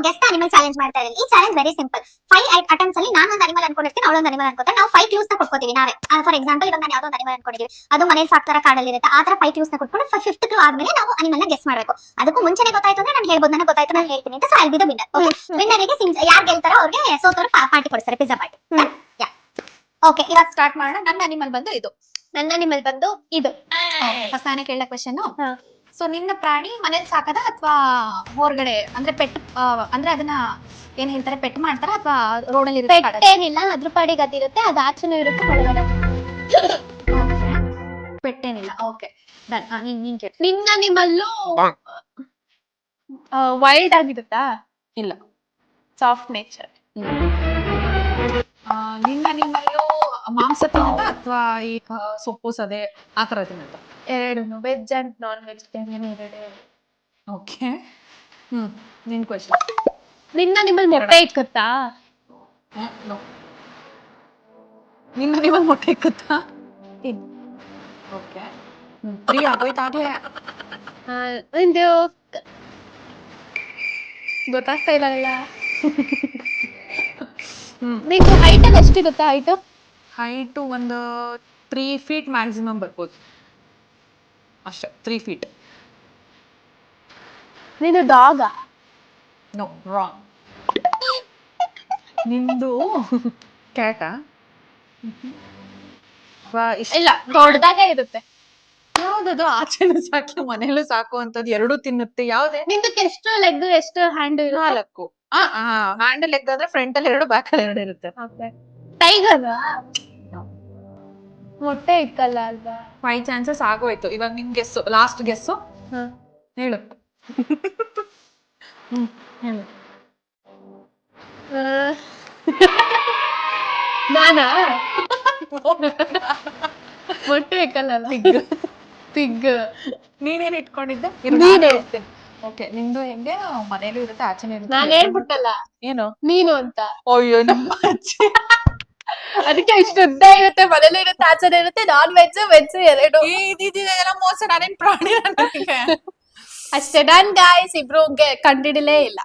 Guest animal challenge ಮಾಡ್ತಾ ಇದ್ದೀನಿ. ಈ ಚಾಲೆಂಜ್ ವೆರಿ ಸಿಂಪಲ್. 5 ಅಟೆಂಪ್ಟ್ಸ್ ಅಲ್ಲಿ ನಾನು ಒಂದು ಅನಿಮಲ್ ಅನ್ಕೊಂಡಿರ್ತೀನಿ, ಅವಳೊಂದು ಅನಿಮಲ್ ಅನ್ಕೋತಾರೆ. ನಾವು 5 ಕ್ಲೂಸ್ ನ ಕೊಡ್ಕೋತೀವಿ ನಾವೇ. ಫಾರ್ ಎಕ್ಸಾಂಪಲ್ ಇವಾಗ ನಾನು ಯಾವ್ದೋ ಒಂದು ಅನಿಮಲ್ ಅನ್ಕೊಂಡಿದ್ದೀವಿ, ಅದು ಮನೇಲಿ ಸಾಕ್ತಾರ ಕಾಡಲ್ಲಿ ಇರುತ್ತೆ, ಆ ತರ 5 ಕ್ಲೂಸ್ ನ ಕೊಟ್ಕೊಂಡು 5th ಕ್ಲೂ ಆದ್ಮೇಲೆ ನಾವು ಅನಿಮಲ್ ನ ಗೆಸ್ ಮಾಡಬೇಕು. ಅದಕ್ಕೂ ಮುಂಚೆನೆ ಗೊತ್ತಾಯ್ತು ಅಂದ್ರೆ ನಾನು ಹೇಳ್ಬೋದು, ನನಗೆ ಗೊತ್ತಾಯ್ತು ನಾನು ಹೇಳ್ತೀನಿ ಅಂತ. So I'll be the winner. Okay, ವಿನ್ನರಿಗೆ ಯಾರು ಗೆಲ್ತಾರೋ ಅವ್ರಿಗೆ ಸೋತವರು ಪಾರ್ಟಿ ಕೊಡ್ತಾರೆ, ಪಿಜ್ಜಾ ಪಾರ್ಟಿ. ಯಾ, ಓಕೆ, ಇವಾಗ ಸ್ಟಾರ್ಟ್ ಮಾಡೋಣ. ನನ್ನ ಅನಿಮಲ್ ಬಂದು ಇದು. ನನ್ನ ಅನಿಮಲ್ ಬಂದು ಇದು. ಫಸ್ಟ್ ನಾನೇ ಕೇಳೋ ಕ್ವೆಶ್ಚನ್. ಸೊ ನಿನ್ನ ಪ್ರಾಣಿ ಮನೇಲಿ ಸಾಕದ ಅಥವಾ ಹೊರಗಡೆ ಅಂದ್ರೆ ಪೆಟ್, ಅಂದ್ರೆ ಅದನ್ನ ಏನ್ ಹೇಳ್ತಾರೆ, ಪೆಟ್ ಮಾಡ್ತಾರ ಅಥವಾ ರೋಡ್ ಅಲ್ಲಿ ಇರುತ್ತೆ? ಪೆಟ್ ಏನಿಲ್ಲ, ಅದ್ರ ಪಾಡಿಗೆ ಅದಿರುತ್ತೆ, ಅದು ಆಚೆನೂ ಇರುತ್ತೆ ಹೊರಗಡೆ. ಪೆಟ್ ಏನಿಲ್ಲ. Okay, done. ನೀನ್ ಕೇಳಿ. ನಿನ್ನ ಅನಿಮಲ್ಲು ವೈಲ್ಡ್ ಆಗಿರುತ್ತಾ? ಇಲ್ಲ, ಸಾಫ್ಟ್ ನೇಚರ್. ನಿನ್ನ ಅನಿಮಲ್ಲು ಮಾಂಸ ತಿನ್ನುತ್ತಾ ಅಥವಾ ಈ ಸೊಪ್ಪು ಸದೆ ಆ ತರ ತಿನ್ನುತ್ತಾ? ಎರಡು, ವೆಜ್ ಅಂಡ್ ನಾನ್ ವೆಜಿಟೇರಿಯನ್ ಎರಡೇ. ಓಕೆ, ನಿನ್ ಕ್ವೆಶ್ಚನ್. ನಿನ್ನ ಅನಿಮಲ್ ಮೊಟ್ಟೆ ಇಕ್ಕುತ್ತಾ? ನಿನ್ನ ಅನಿಮಲ್ ಮೊಟ್ಟೆ ಇಕ್ಕುತ್ತಾ? ಓಕೆ, 3 ಆಗೋಯ್ತಾಗ್ಲೇ. ಒಂದು ಗೊತ್ತಾಗ್ತಾ ಇಲ್ಲ. ನಿಮ್ದು ಹೈಟ್ ಅಲ್ಲಿ ಎಷ್ಟಿರುತ್ತೆ? ಹೈಟು ಒಂದು 3 ಫೀಟ್ ಮ್ಯಾಕ್ಸಿಮಮ್ ಬರ್ಬೋದು ಅಷ್ಟೇ. 3 ಫೀಟ್. ನೀನು ಡಾಗ? No, wrong. ನಿಂದು ಕ್ಯಾಟಾ? ಇಲ್ಲ, ದೊಡ್ಡದಾಗೆ ಇರುತ್ತೆ. ಯಾವ್ದದು? ಆಚೆನೂ ಸಾಕು ಮನೇಲೂ ಸಾಕು ಅಂತದ್ದು, ಎರಡೂ ತಿನ್ನುತ್ತೆ. ಯಾವ್ದೇ? ನಿಂದಕ್ಕೆ ಎಷ್ಟು ಲೆಗ್, ಎಷ್ಟು ಹ್ಯಾಂಡ್? 4. ಹ್ಯಾಂಡಲ್ ಲೆಗ್ ಅಂದ್ರೆ ಫ್ರಂಟ್ ಅಲ್ಲಿ 2, ಬ್ಯಾಕ್ ಅಲ್ಲಿ 2 ಇರುತ್ತೆ. ಟೈಗರ್? ಮೊಟ್ಟೆ ಇಕ್ಕಲ್ಲ ಅಲ್ವಾ? 5 ಚಾನ್ಸಸ್ ಆಗೋಯ್ತು. ಇವಾಗ ನಿನ್ ಗೆಸ್ಸು, ಲಾಸ್ಟ್ ಗೆಸ್ಸು. ಹೇಳು. ಹೇಳು. ನಾನಾ? ಮೊಟ್ಟೆ ಇಕ್ಕಲ್ಲ. ಪಿಗ್. ನೀನೇನ್ ಇಟ್ಕೊಂಡಿದ್ದೆ? ನೀನು. ಓಕೆ, ನಿಂದು ಹೆಂಗೆ ಮನೇಲೂ ಇರುತ್ತೆ ಆಚೆನೂ ಇರುತ್ತೆ? ನಾನು ಹೇಳ್ಬಿಟ್ಟಲ್ಲ ಏನು ನೀನು ಅಂತ. ಅಯ್ಯೋ ನಮ್ಮ ಅಜ್ಜಿ. ಅದಕ್ಕೆ ಇಷ್ಟು ಉದ್ದ ಇರುತ್ತೆ, ಮನೇಲೂ ಇರುತ್ತೆ ಆಚೆನೂ ಇರುತ್ತೆ, ನಾನ್ ವೆಜ್ ವೆಜ್ ಎರಡು. ಇದೆಲ್ಲ ಮೋಸ. ನಾನೇನ್ ಪ್ರಾಣಿ ನನಗೆ ಅಷ್ಟೇ. ಡನ್ ಗಾಯ್ಸ್, ಇಬ್ರು ಕಂಡಿಡಿಲೇ ಇಲ್ಲ.